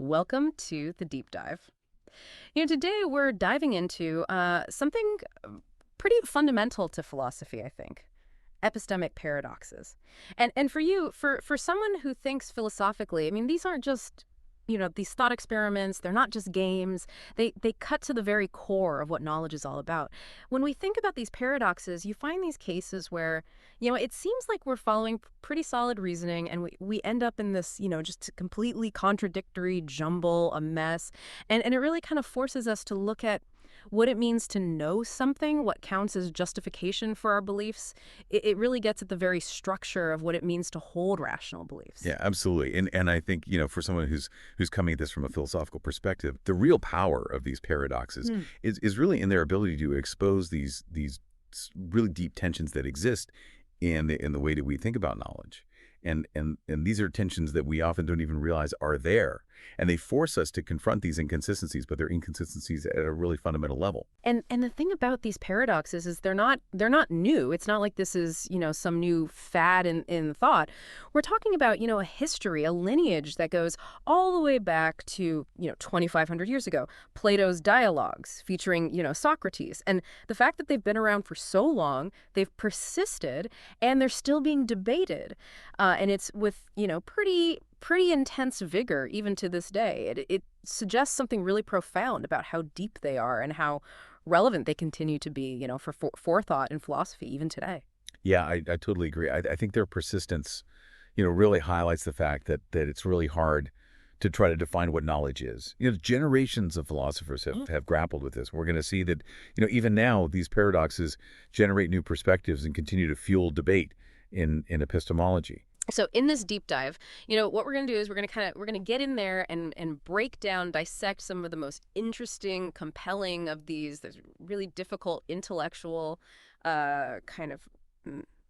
Welcome to the deep dive. Today we're diving into something pretty fundamental to philosophy, I think. Epistemic paradoxes. And for you, for someone who thinks philosophically, I mean, these aren't just, these thought experiments, they're not just games. They cut to the very core of what knowledge is all about. When we think about these paradoxes, you find these cases where, it seems like we're following pretty solid reasoning and we end up in this, just completely contradictory jumble, a mess. And it really kind of forces us to look at what it means to know something, what counts as justification for our beliefs. It really gets at the very structure of what it means to hold rational beliefs. Yeah, absolutely. And I think, for someone who's coming at this from a philosophical perspective, the real power of these paradoxes is really in their ability to expose these really deep tensions that exist in the way that we think about knowledge. And these are tensions that we often don't even realize are there. And they force us to confront these inconsistencies, but they're inconsistencies at a really fundamental level. And the thing about these paradoxes is they're not new. It's not like this is, some new fad in thought. We're talking about, a history, a lineage that goes all the way back to, 2,500 years ago. Plato's dialogues featuring, Socrates. And the fact that they've been around for so long, they've persisted, and they're still being debated. And it's with, pretty intense vigor even to this day. It suggests something really profound about how deep they are and how relevant they continue to be, for forethought in philosophy even today. Yeah, I totally agree. I think their persistence, really highlights the fact that it's really hard to try to define what knowledge is. Generations of philosophers have grappled with this. We're going to see that, even now, these paradoxes generate new perspectives and continue to fuel debate in epistemology. So in this deep dive, what we're going to do is we're going to get in there and break down, dissect some of the most interesting, compelling of these really difficult intellectual kind of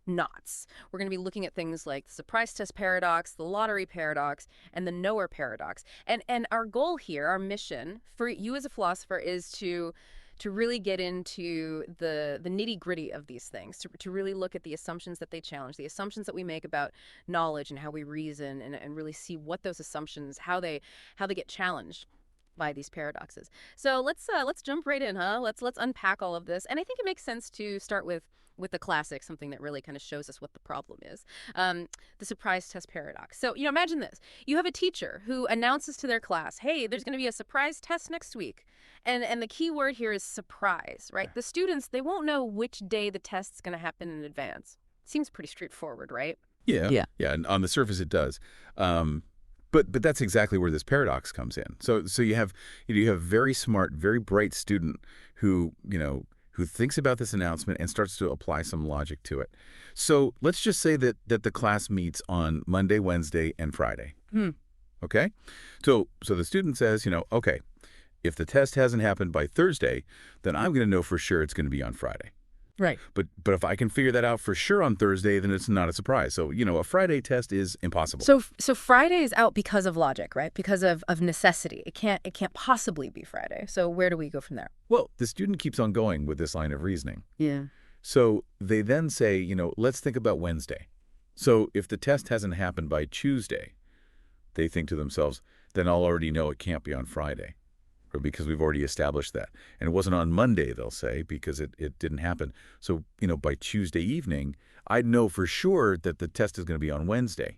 knots. We're going to be looking at things like the surprise test paradox, the lottery paradox, and the knower paradox. And our goal here, our mission for you as a philosopher is to really get into the nitty-gritty of these things, to really look at the assumptions that they challenge, the assumptions that we make about knowledge and how we reason, and really see what those assumptions, how they get challenged by these paradoxes. So let's jump right in, huh? Let's unpack all of this. And I think it makes sense to start with the classic, something that really kind of shows us what the problem is, the surprise test paradox. So, imagine this. You have a teacher who announces to their class, hey, there's going to be a surprise test next week. And the key word here is surprise, right? The students, they won't know which day the test's going to happen in advance. Seems pretty straightforward, right? Yeah. And on the surface, it does. But that's exactly where this paradox comes in. So you have a very smart, very bright student who thinks about this announcement and starts to apply some logic to it. So let's just say that the class meets on Monday, Wednesday, and Friday. Okay? So the student says, okay, if the test hasn't happened by Thursday, then I'm going to know for sure it's going to be on Friday. Right. But if I can figure that out for sure on Thursday, then it's not a surprise. So, a Friday test is impossible. So Friday is out because of logic, right? Because of necessity. It can't possibly be Friday. So where do we go from there? Well, the student keeps on going with this line of reasoning. Yeah. So they then say, let's think about Wednesday. So if the test hasn't happened by Tuesday, they think to themselves, then I'll already know it can't be on Friday. Or because we've already established that. And it wasn't on Monday, they'll say, because it didn't happen. So, by Tuesday evening, I'd know for sure that the test is going to be on Wednesday.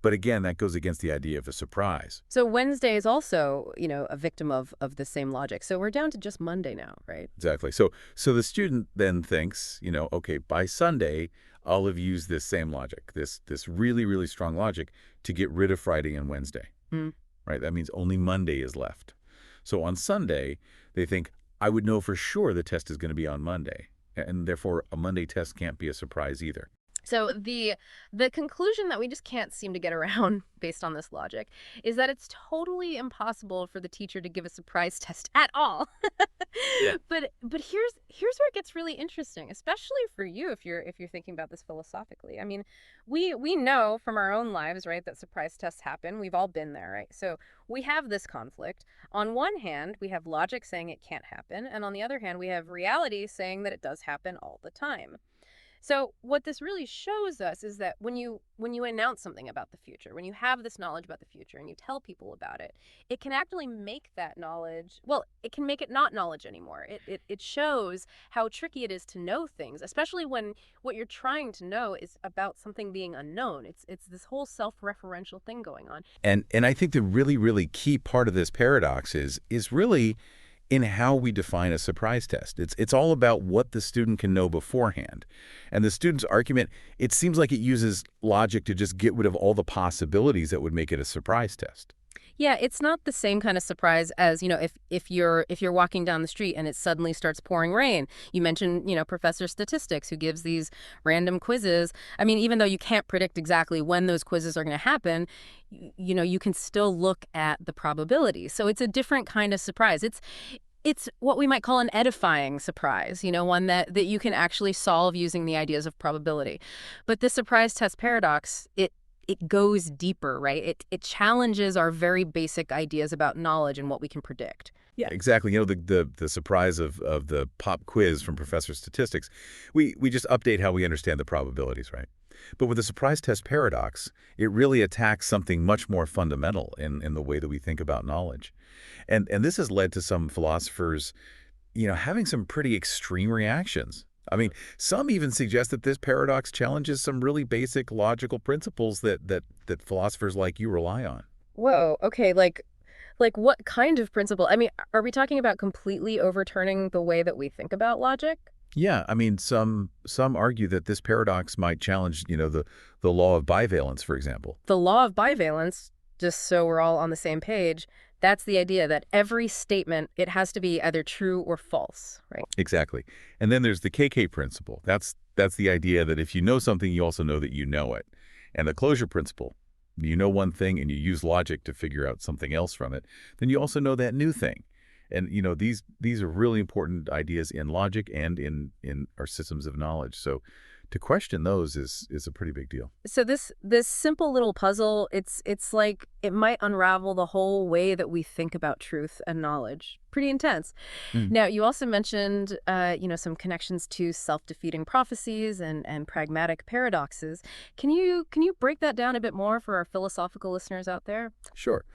But again, that goes against the idea of a surprise. So Wednesday is also, a victim of the same logic. So we're down to just Monday now, right? Exactly. So the student then thinks, okay, by Sunday, I'll have used this same logic, this really, really strong logic to get rid of Friday and Wednesday. Right? That means only Monday is left. So on Sunday, they think, I would know for sure the test is going to be on Monday. And therefore, a Monday test can't be a surprise either. So the conclusion that we just can't seem to get around based on this logic is that it's totally impossible for the teacher to give a surprise test at all. Yeah. But here's where it gets really interesting, especially for you if you're thinking about this philosophically. I mean, we know from our own lives, right, that surprise tests happen. We've all been there, right? So we have this conflict. On one hand, we have logic saying it can't happen, and on the other hand, we have reality saying that it does happen all the time. So what this really shows us is that when you announce something about the future, when you have this knowledge about the future and you tell people about it, it can actually make that knowledge, well, it can make it not knowledge anymore. It shows how tricky it is to know things, especially when what you're trying to know is about something being unknown. It's this whole self-referential thing going on. And I think the really, really key part of this paradox is really in how we define a surprise test. It's all about what the student can know beforehand. And the student's argument, it seems like it uses logic to just get rid of all the possibilities that would make it a surprise test. Yeah, it's not the same kind of surprise as, if you're walking down the street and it suddenly starts pouring rain. You mentioned, Professor Statistics who gives these random quizzes. I mean, even though you can't predict exactly when those quizzes are going to happen, you can still look at the probability. So it's a different kind of surprise. It's what we might call an edifying surprise, one that you can actually solve using the ideas of probability. But the surprise test paradox, it goes deeper, right? It challenges our very basic ideas about knowledge and what we can predict. Yeah, exactly. The surprise of the pop quiz from Professor Statistics, we just update how we understand the probabilities, right? But with the surprise test paradox, it really attacks something much more fundamental in the way that we think about knowledge. And this has led to some philosophers, having some pretty extreme reactions. I mean, some even suggest that this paradox challenges some really basic logical principles that philosophers like you rely on. Whoa, okay, like what kind of principle? I mean, are we talking about completely overturning the way that we think about logic? Yeah, I mean, some argue that this paradox might challenge, the law of bivalence, for example. The law of bivalence, just so we're all on the same page, that's the idea that every statement, it has to be either true or false, right? Exactly. And then there's the KK principle. That's the idea that if you know something, you also know that you know it. And the closure principle, you know one thing and you use logic to figure out something else from it, then you also know that new thing. And these are really important ideas in logic and in our systems of knowledge. So to question those is a pretty big deal. So this simple little puzzle, it's like it might unravel the whole way that we think about truth and knowledge. Pretty intense. Mm. Now, you also mentioned, some connections to self-defeating prophecies and pragmatic paradoxes. Can you break that down a bit more for our philosophical listeners out there? Sure.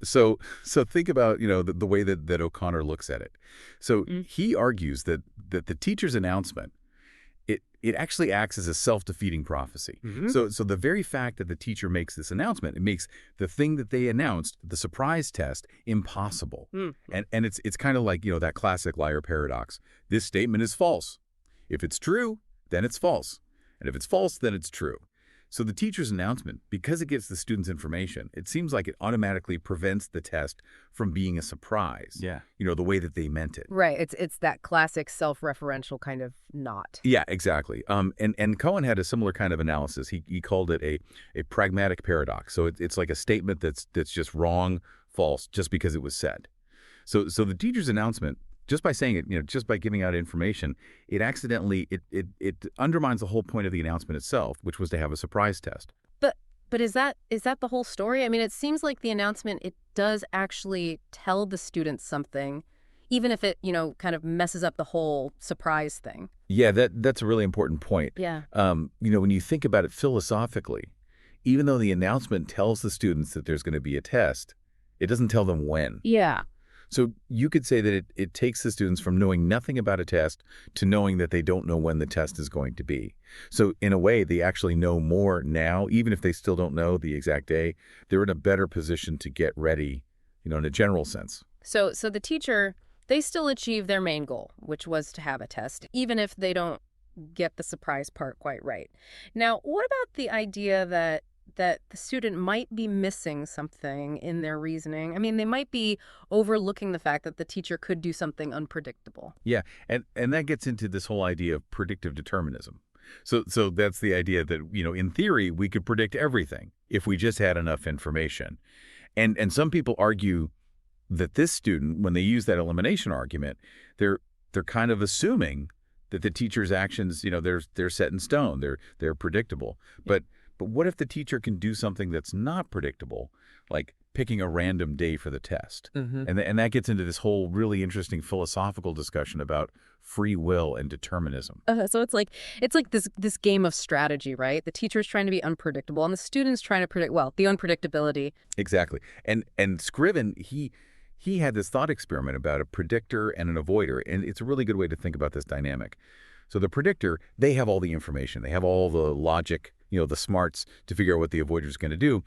So think about the way that O'Connor looks at it. So Mm. he argues that the teacher's announcement it actually acts as a self-defeating prophecy. Hmm. So the very fact that the teacher makes this announcement, it makes the thing that they announced, the surprise test, impossible. Mm. And it's kind of like, that classic liar paradox. This statement is false. If it's true, then it's false. And if it's false, then it's true. So the teacher's announcement, because it gives the students information, it seems like it automatically prevents the test from being a surprise. Yeah. The way that they meant it. Right. It's that classic self-referential kind of knot. Yeah, exactly. And Cohen had a similar kind of analysis. He called it a pragmatic paradox. So it's like a statement that's just wrong, false, just because it was said. So the teacher's announcement, just by saying it, just by giving out information, it accidentally it undermines the whole point of the announcement itself, which was to have a surprise test. But is that the whole story? I mean, it seems like the announcement, it does actually tell the students something, even if it, kind of messes up the whole surprise thing. Yeah, that's a really important point. Yeah. When you think about it philosophically, even though the announcement tells the students that there's going to be a test, it doesn't tell them when. Yeah. So you could say that it takes the students from knowing nothing about a test to knowing that they don't know when the test is going to be. So in a way, they actually know more now, even if they still don't know the exact day. They're in a better position to get ready, in a general sense. So the teacher, they still achieve their main goal, which was to have a test, even if they don't get the surprise part quite right. Now, what about the idea that the student might be missing something in their reasoning? I mean, they might be overlooking the fact that the teacher could do something unpredictable. Yeah, and that gets into this whole idea of predictive determinism. So that's the idea that, in theory, we could predict everything if we just had enough information. And some people argue that this student, when they use that elimination argument, they're kind of assuming that the teacher's actions, they're set in stone, they're predictable. But what if the teacher can do something that's not predictable, like picking a random day for the test. Hmm. And that gets into this whole really interesting philosophical discussion about free will and determinism. So it's like this game of strategy, right? The teacher's trying to be unpredictable, and the student's trying to predict, well, the unpredictability. Exactly. And Scriven, he had this thought experiment about a predictor and an avoider, and it's a really good way to think about this dynamic. So the predictor, they have all the information. They have all the logic, the smarts to figure out what the avoider is going to do.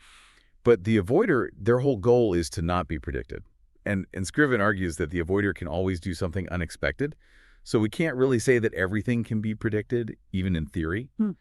But the avoider, their whole goal is to not be predicted. And Scriven argues that the avoider can always do something unexpected. So we can't really say that everything can be predicted, even in theory. Hmm.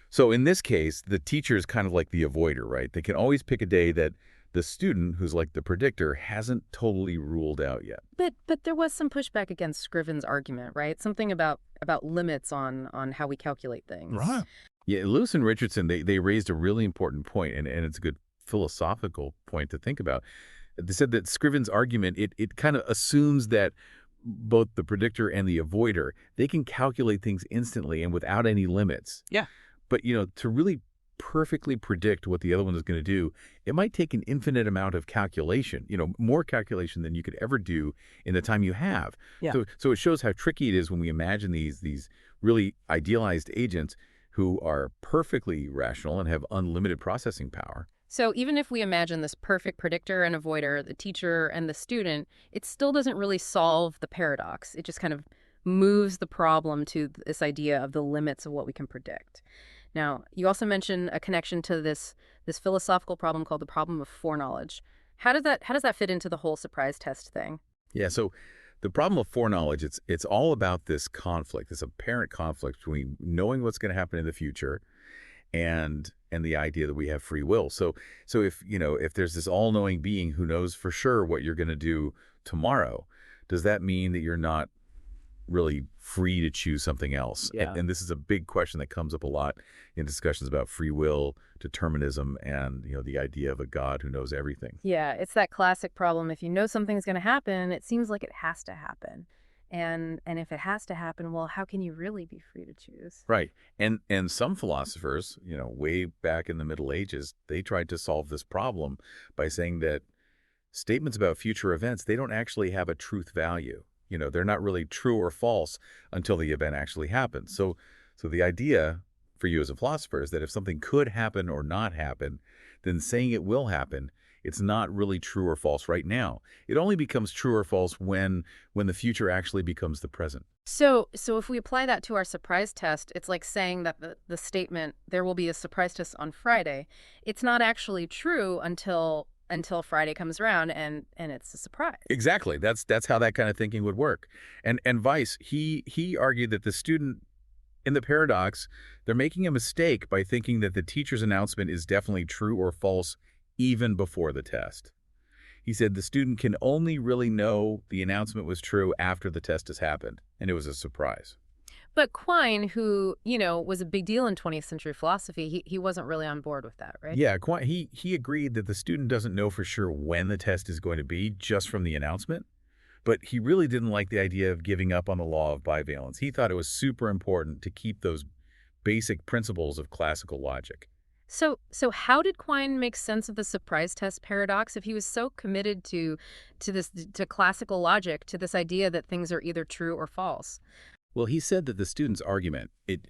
So in this case, the teacher is kind of like the avoider, right? They can always pick a day that the student, who's like the predictor, hasn't totally ruled out yet. But there was some pushback against Scriven's argument, right? Something about limits on how we calculate things. Right. Yeah, Lewis and Richardson, they raised a really important point, and it's a good philosophical point to think about. They said that Scriven's argument, it kind of assumes that both the predictor and the avoider, they can calculate things instantly and without any limits. Yeah. But, to really perfectly predict what the other one is going to do, it might take an infinite amount of calculation, more calculation than you could ever do in the time you have. Yeah. So it shows how tricky it is when we imagine these really idealized agents who are perfectly rational and have unlimited processing power. So even if we imagine this perfect predictor and avoider, the teacher and the student, it still doesn't really solve the paradox. It just kind of moves the problem to this idea of the limits of what we can predict. Now, you also mentioned a connection to this philosophical problem called the problem of foreknowledge. How does that fit into the whole surprise test thing? Yeah, so the problem of foreknowledge, it's all about this conflict, this apparent conflict between knowing what's going to happen in the future and the idea that we have free will. So if there's this all-knowing being who knows for sure what you're going to do tomorrow, does that mean that you're not really free to choose something else? Yeah. And this is a big question that comes up a lot in discussions about free will, determinism, and the idea of a God who knows everything. Yeah, it's that classic problem. If you know something's going to happen, it seems like it has to happen. And if it has to happen, well, how can you really be free to choose? Right. And some philosophers, way back in the Middle Ages, they tried to solve this problem by saying that statements about future events, they don't actually have a truth value. They're not really true or false until the event actually happens. So the idea for you as a philosopher is that if something could happen or not happen, then saying it will happen, it's not really true or false right now. It only becomes true or false when the future actually becomes the present. So if we apply that to our surprise test, it's like saying that the statement, there will be a surprise test on Friday, it's not actually true until Friday comes around and it's a surprise. Exactly. That's how that kind of thinking would work. And Weiss, he argued that the student in the paradox, they're making a mistake by thinking that the teacher's announcement is definitely true or false even before the test. He said the student can only really know the announcement was true after the test has happened, and it was a surprise. But Quine, who, was a big deal in 20th century philosophy, he wasn't really on board with that, right? Yeah, he agreed that the student doesn't know for sure when the test is going to be just from the announcement, but he really didn't like the idea of giving up on the law of bivalence. He thought it was super important to keep those basic principles of classical logic. So how did Quine make sense of the surprise test paradox if he was so committed to classical logic, to this idea that things are either true or false? Well, he said that the student's argument, it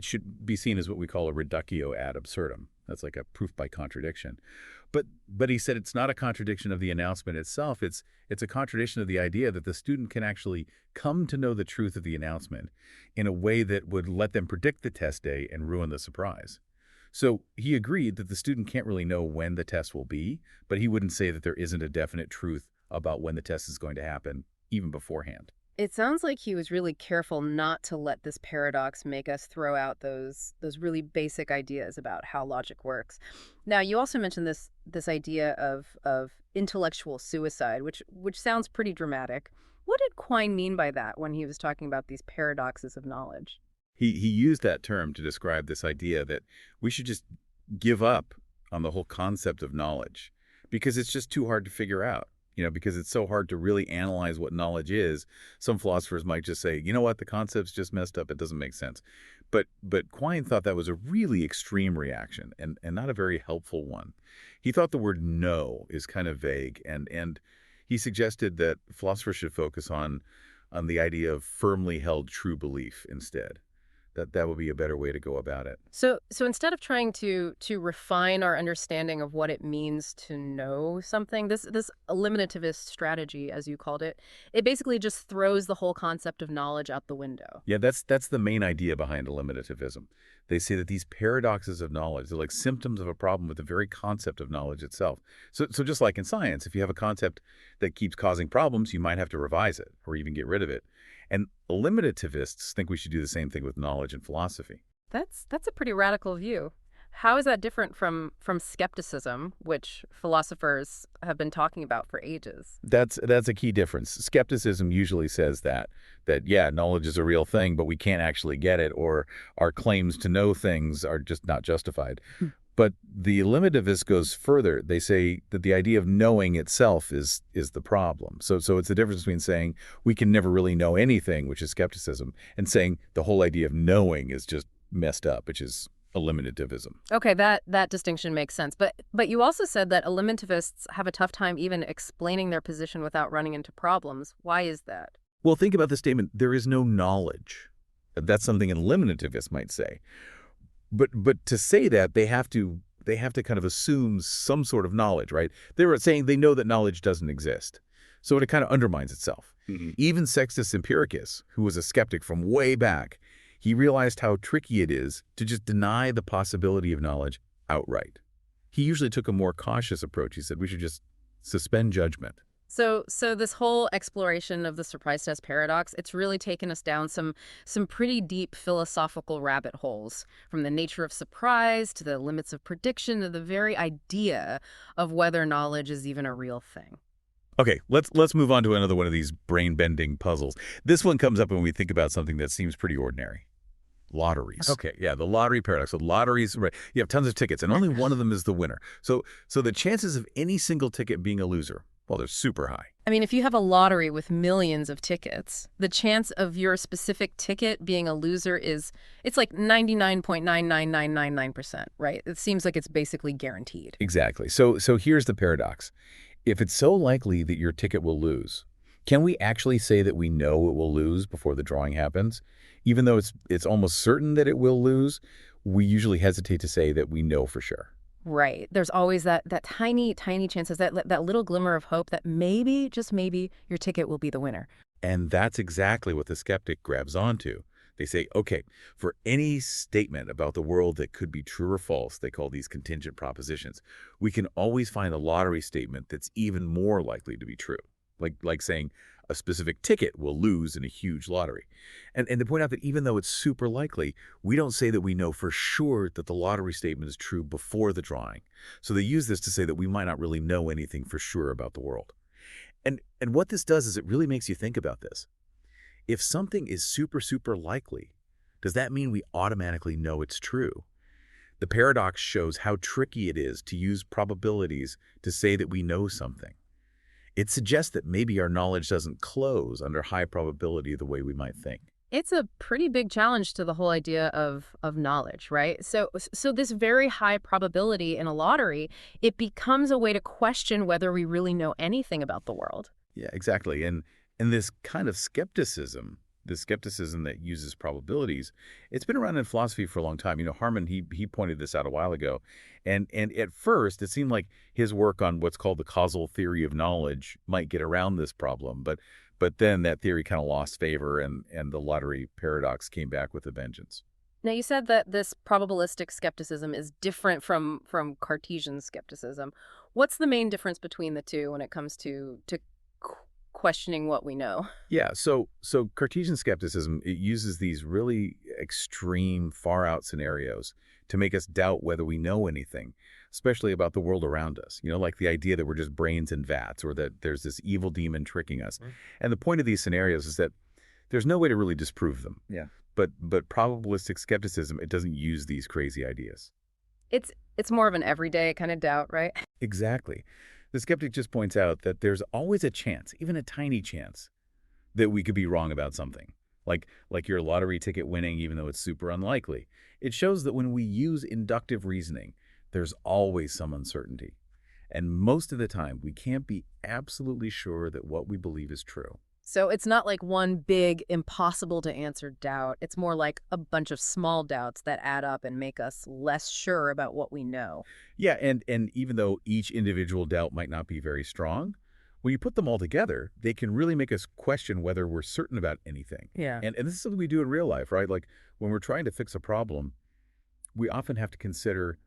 should be seen as what we call a reductio ad absurdum. That's like a proof by contradiction. But he said it's not a contradiction of the announcement itself. It's a contradiction of the idea that the student can actually come to know the truth of the announcement in a way that would let them predict the test day and ruin the surprise. So he agreed that the student can't really know when the test will be, but he wouldn't say that there isn't a definite truth about when the test is going to happen, even beforehand. It sounds like he was really careful not to let this paradox make us throw out those really basic ideas about how logic works. Now, you also mentioned this idea of intellectual suicide, which sounds pretty dramatic. What did Quine mean by that when he was talking about these paradoxes of knowledge? He used that term to describe this idea that we should just give up on the whole concept of knowledge because it's just too hard to figure out. Because it's so hard to really analyze what knowledge is. Some philosophers might just say, you know what, the concept's just messed up. It doesn't make sense. But Quine thought that was a really extreme reaction and not a very helpful one. He thought the word "no" is kind of vague, and he suggested that philosophers should focus on the idea of firmly held true belief instead. That would be a better way to go about it. So instead of trying to refine our understanding of what it means to know something, this eliminativist strategy, as you called it basically just throws the whole concept of knowledge out the window. Yeah, that's the main idea behind eliminativism. They say that these paradoxes of knowledge, they're like symptoms of a problem with the very concept of knowledge itself. So just like in science, if you have a concept that keeps causing problems, you might have to revise it or even get rid of it. And eliminativists think we should do the same thing with knowledge and philosophy. That's a pretty radical view. How is that different from skepticism, which philosophers have been talking about for ages? That's a key difference. Skepticism usually says that yeah, knowledge is a real thing, but we can't actually get it, or our claims to know things are just not justified. But the eliminativist goes further. They say that the idea of knowing itself is the problem. So it's the difference between saying we can never really know anything, which is skepticism, and saying the whole idea of knowing is just messed up, which is eliminativism. Okay, that distinction makes sense. But you also said that eliminativists have a tough time even explaining their position without running into problems. Why is that? Well, think about the statement, there is no knowledge. That's something an eliminativist might say. But to say that, they have to kind of assume some sort of knowledge, right? They're saying they know that knowledge doesn't exist. So it kind of undermines itself. Even Sextus Empiricus, who was a skeptic from way back, he realized how tricky it is to just deny the possibility of knowledge outright. He usually took a more cautious approach. He said we should just suspend judgment. So this whole exploration of the surprise test paradox, it's really taken us down some pretty deep philosophical rabbit holes, from the nature of surprise to the limits of prediction to the very idea of whether knowledge is even a real thing. Okay, let's move on to another one of these brain-bending puzzles. This one comes up when we think about something that seems pretty ordinary. Lotteries. Okay, yeah, the lottery paradox. So lotteries, right? You have tons of tickets, and only one of them is the winner. So the chances of any single ticket being a loser, well, they're super high. I mean, if you have a lottery with millions of tickets, the chance of your specific ticket being a loser it's like 99.99999%, right? It seems like it's basically guaranteed. Exactly. So here's the paradox. If it's so likely that your ticket will lose, can we actually say that we know it will lose before the drawing happens? Even though it's almost certain that it will lose, we usually hesitate to say that we know for sure. Right. There's always that tiny, tiny chances, that little glimmer of hope that maybe, just maybe, your ticket will be the winner. And that's exactly what the skeptic grabs onto. They say, okay, for any statement about the world that could be true or false, they call these contingent propositions, we can always find a lottery statement that's even more likely to be true. Like saying a specific ticket will lose in a huge lottery. And to point out that even though it's super likely, we don't say that we know for sure that the lottery statement is true before the drawing. So they use this to say that we might not really know anything for sure about the world. And what this does is it really makes you think about this. If something is super, super likely, does that mean we automatically know it's true? The paradox shows how tricky it is to use probabilities to say that we know something. It suggests that maybe our knowledge doesn't close under high probability the way we might think. It's a pretty big challenge to the whole idea of knowledge, right? So this very high probability in a lottery, it becomes a way to question whether we really know anything about the world. Yeah, exactly. And this kind of skepticism, the skepticism that uses probabilities, it's been around in philosophy for a long time. Harman, he pointed this out a while ago. And at first, it seemed like his work on what's called the causal theory of knowledge might get around this problem. But then that theory kind of lost favor, and the lottery paradox came back with a vengeance. Now, you said that this probabilistic skepticism is different from Cartesian skepticism. What's the main difference between the two when it comes to questioning what we know? Yeah, so Cartesian skepticism, it uses these really extreme, far-out scenarios to make us doubt whether we know anything, especially about the world around us. Like the idea that we're just brains in vats, or that there's this evil demon tricking us. And the point of these scenarios is that there's no way to really disprove them. Yeah. But probabilistic skepticism, it doesn't use these crazy ideas. It's more of an everyday kind of doubt, right? Exactly. The skeptic just points out that there's always a chance, even a tiny chance, that we could be wrong about something. like your lottery ticket winning even though it's super unlikely. It shows that when we use inductive reasoning, there's always some uncertainty. And most of the time, we can't be absolutely sure that what we believe is true. So it's not like one big, impossible to answer doubt. It's more like a bunch of small doubts that add up and make us less sure about what we know. Yeah, and even though each individual doubt might not be very strong, when you put them all together, they can really make us question whether we're certain about anything. Yeah. And this is something we do in real life, right? Like when we're trying to fix a problem, we often have to consider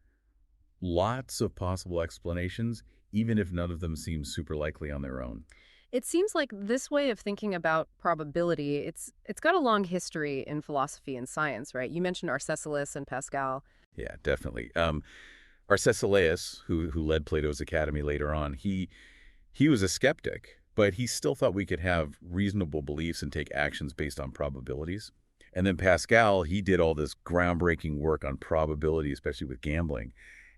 lots of possible explanations, even if none of them seem super likely on their own. It seems like this way of thinking about probability, it's got a long history in philosophy and science, right? You mentioned Arcesilaus and Pascal. Yeah, definitely. Arcesilaus, who led Plato's Academy later on, he was a skeptic, but he still thought we could have reasonable beliefs and take actions based on probabilities. And then Pascal, he did all this groundbreaking work on probability, especially with gambling.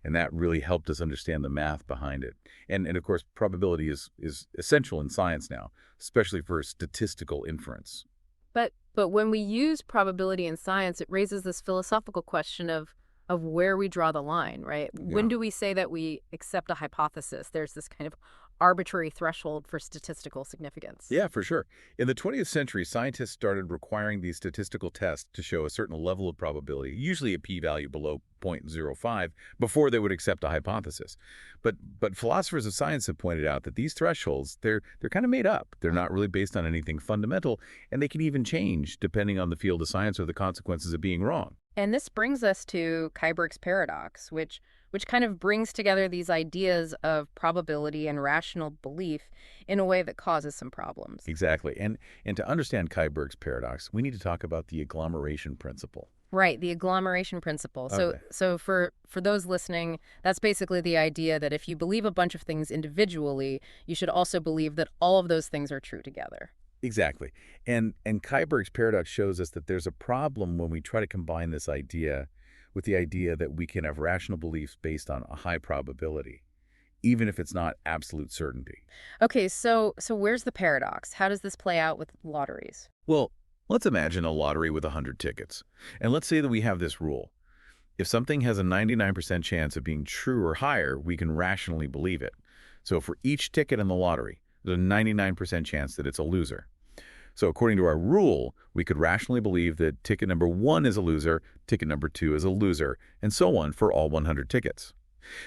And that really helped us understand the math behind it. And of course, probability is essential in science now, especially for statistical inference. But when we use probability in science, it raises this philosophical question of where we draw the line, right? When Yeah. do we say that we accept a hypothesis? There's this kind of arbitrary threshold for statistical significance. Yeah, for sure. In the 20th century, scientists started requiring these statistical tests to show a certain level of probability, usually a p-value below zero point zero 0.05, before they would accept a hypothesis. But philosophers of science have pointed out that these thresholds, they're kind of made up. They're not really based on anything fundamental, and they can even change depending on the field of science or the consequences of being wrong. And this brings us to Keiberg's paradox, which kind of brings together these ideas of probability and rational belief in a way that causes some problems. Exactly. And to understand Keiberg's paradox, we need to talk about the agglomeration principle. Right, the agglomeration principle. So Okay. so for those listening, that's basically the idea that if you believe a bunch of things individually, you should also believe that all of those things are true together. Exactly. And Keiberg's paradox shows us that there's a problem when we try to combine this idea with the idea that we can have rational beliefs based on a high probability, even if it's not absolute certainty. Okay, so where's the paradox? How does this play out with lotteries? Well, let's imagine a lottery with 100 tickets. And let's say that we have this rule. If something has a 99% chance of being true or higher, we can rationally believe it. So for each ticket in the lottery, there's a 99% chance that it's a loser. So according to our rule, we could rationally believe that ticket number 1 is a loser, ticket number 2 is a loser, and so on for all 100 tickets.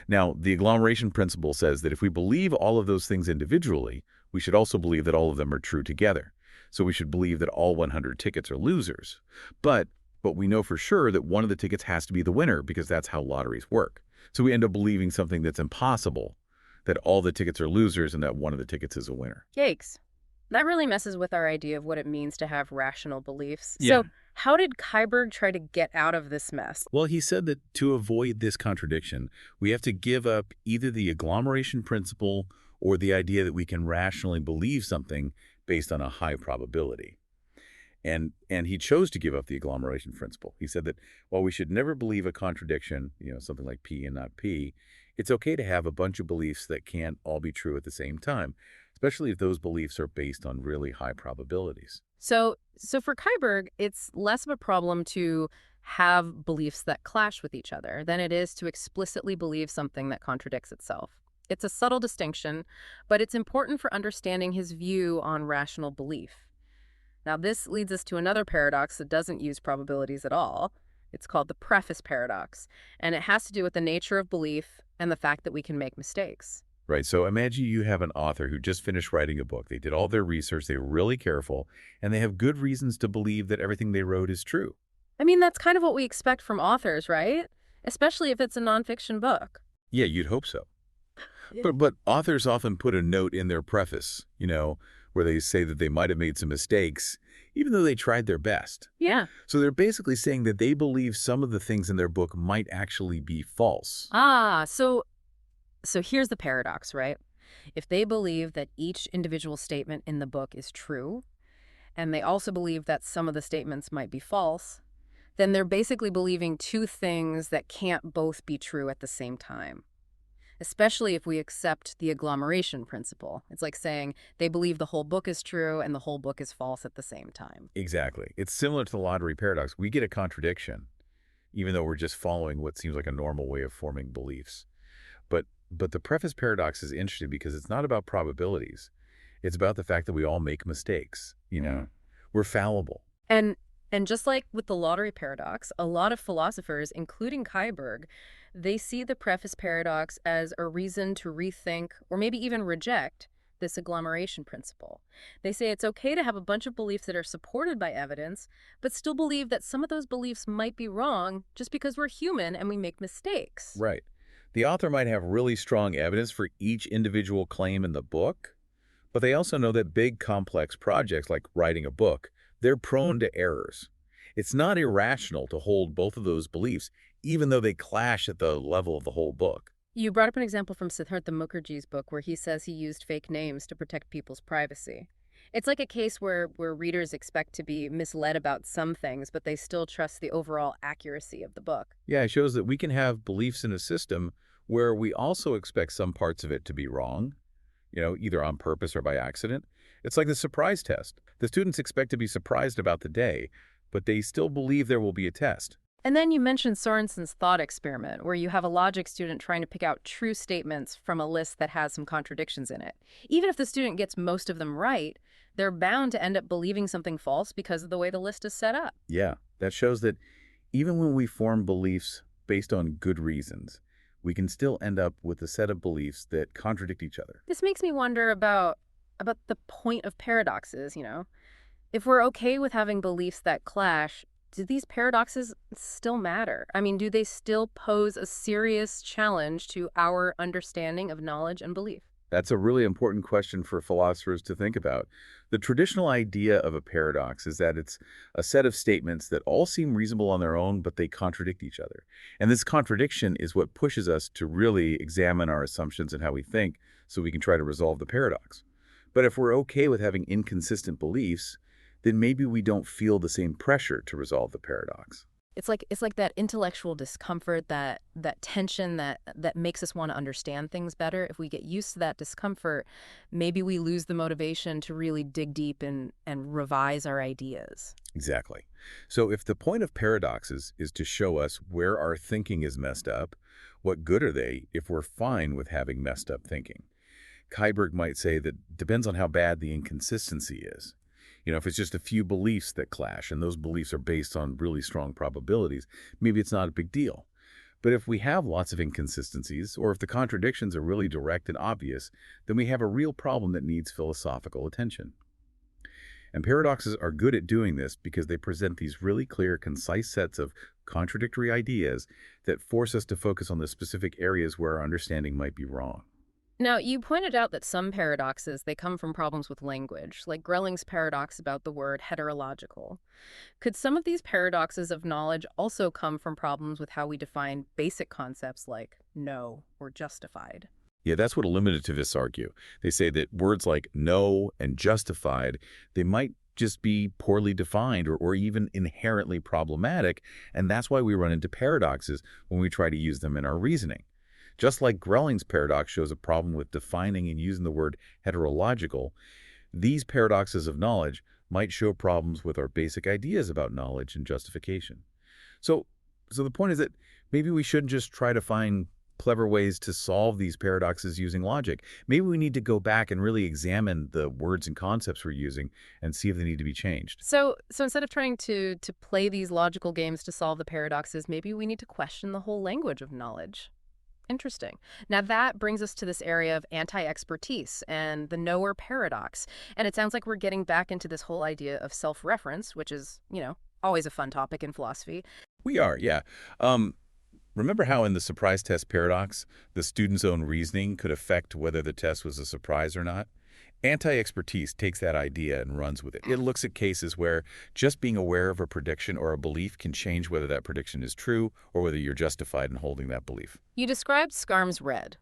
Now, the agglomeration principle says that if we believe all of those things individually, we should also believe that all of them are true together. So we should believe that all 100 tickets are losers. But we know for sure that one of the tickets has to be the winner because that's how lotteries work. So we end up believing something that's impossible, that all the tickets are losers and that one of the tickets is a winner. Yikes. That really messes with our idea of what it means to have rational beliefs. Yeah. So, how did Keiberg try to get out of this mess? Well, he said that to avoid this contradiction, we have to give up either the agglomeration principle or the idea that we can rationally believe something based on a high probability. And he chose to give up the agglomeration principle. He said that while we should never believe a contradiction, something like P and not P, it's okay to have a bunch of beliefs that can't all be true at the same time, especially if those beliefs are based on really high probabilities. So for Keiberg, it's less of a problem to have beliefs that clash with each other than it is to explicitly believe something that contradicts itself. It's a subtle distinction, but it's important for understanding his view on rational belief. Now, this leads us to another paradox that doesn't use probabilities at all. It's called the preface paradox, and it has to do with the nature of belief and the fact that we can make mistakes. Right. So imagine you have an author who just finished writing a book. They did all their research, they were really careful, and they have good reasons to believe that everything they wrote is true. I mean, that's kind of what we expect from authors, right? Especially if it's a nonfiction book. Yeah, you'd hope so. Yeah. But authors often put a note in their preface, where they say that they might have made some mistakes, even though they tried their best. Yeah. So they're basically saying that they believe some of the things in their book might actually be false. So here's the paradox, right? If they believe that each individual statement in the book is true, and they also believe that some of the statements might be false, then they're basically believing two things that can't both be true at the same time. especially if we accept the agglomeration principle. It's like saying they believe the whole book is true and the whole book is false at the same time. Exactly. It's similar to the lottery paradox. We get a contradiction, even though we're just following what seems like a normal way of forming beliefs. But the preface paradox is interesting because it's not about probabilities. It's about the fact that we all make mistakes, you know. We're fallible. And and just like with the lottery paradox, a lot of philosophers, including Kuyberg, they see the preface paradox as a reason to rethink or maybe even reject this agglomeration principle. They say it's okay to have a bunch of beliefs that are supported by evidence, but still believe that some of those beliefs might be wrong just because we're human and we make mistakes. Right. The author might have really strong evidence for each individual claim in the book, but they also know that big, complex projects like writing a book, they're prone to errors. It's not irrational to hold both of those beliefs, even though they clash at the level of the whole book. You brought up an example from Siddhartha Mukherjee's book where he says he used fake names to protect people's privacy. It's like a case where readers expect to be misled about some things, but they still trust the overall accuracy of the book. Yeah, it shows that we can have beliefs in a system where we also expect some parts of it to be wrong, either on purpose or by accident. It's like the surprise test. The students expect to be surprised about the day, but they still believe there will be a test. And then you mentioned Sorensen's thought experiment, where you have a logic student trying to pick out true statements from a list that has some contradictions in it. Even if the student gets most of them right, they're bound to end up believing something false because of the way the list is set up. Yeah, that shows that even when we form beliefs based on good reasons, we can still end up with a set of beliefs that contradict each other. This makes me wonder about the point of paradoxes. If we're okay with having beliefs that clash, do these paradoxes still matter? I mean, do they still pose a serious challenge to our understanding of knowledge and belief? That's a really important question for philosophers to think about. The traditional idea of a paradox is that it's a set of statements that all seem reasonable on their own, but they contradict each other. And this contradiction is what pushes us to really examine our assumptions and how we think so we can try to resolve the paradox. But if we're okay with having inconsistent beliefs, then maybe we don't feel the same pressure to resolve the paradox. It's like that intellectual discomfort, that tension that makes us want to understand things better. If we get used to that discomfort, maybe we lose the motivation to really dig deep and revise our ideas. Exactly. So if the point of paradoxes is to show us where our thinking is messed up, what good are they if we're fine with having messed up thinking? Kuyberg might say that depends on how bad the inconsistency is. If it's just a few beliefs that clash and those beliefs are based on really strong probabilities, maybe it's not a big deal. But if we have lots of inconsistencies, or if the contradictions are really direct and obvious, then we have a real problem that needs philosophical attention. And paradoxes are good at doing this because they present these really clear, concise sets of contradictory ideas that force us to focus on the specific areas where our understanding might be wrong. Now, you pointed out that some paradoxes, they come from problems with language, like Grelling's paradox about the word heterological. Could some of these paradoxes of knowledge also come from problems with how we define basic concepts like know or justified? Yeah, that's what eliminativists argue. They say that words like know and justified, they might just be poorly defined or even inherently problematic, and that's why we run into paradoxes when we try to use them in our reasoning. Just like Grelling's paradox shows a problem with defining and using the word heterological, these paradoxes of knowledge might show problems with our basic ideas about knowledge and justification. So the point is that maybe we shouldn't just try to find clever ways to solve these paradoxes using logic. Maybe we need to go back and really examine the words and concepts we're using and see if they need to be changed. So instead of trying to play these logical games to solve the paradoxes, maybe we need to question the whole language of knowledge. Interesting. Now that brings us to this area of anti-expertise and the knower paradox. And it sounds like we're getting back into this whole idea of self-reference, which is always a fun topic in philosophy. We are, yeah. Remember how in the surprise test paradox, the student's own reasoning could affect whether the test was a surprise or not? Anti-expertise takes that idea and runs with it. It looks at cases where just being aware of a prediction or a belief can change whether that prediction is true or whether you're justified in holding that belief. You described Scarm's red,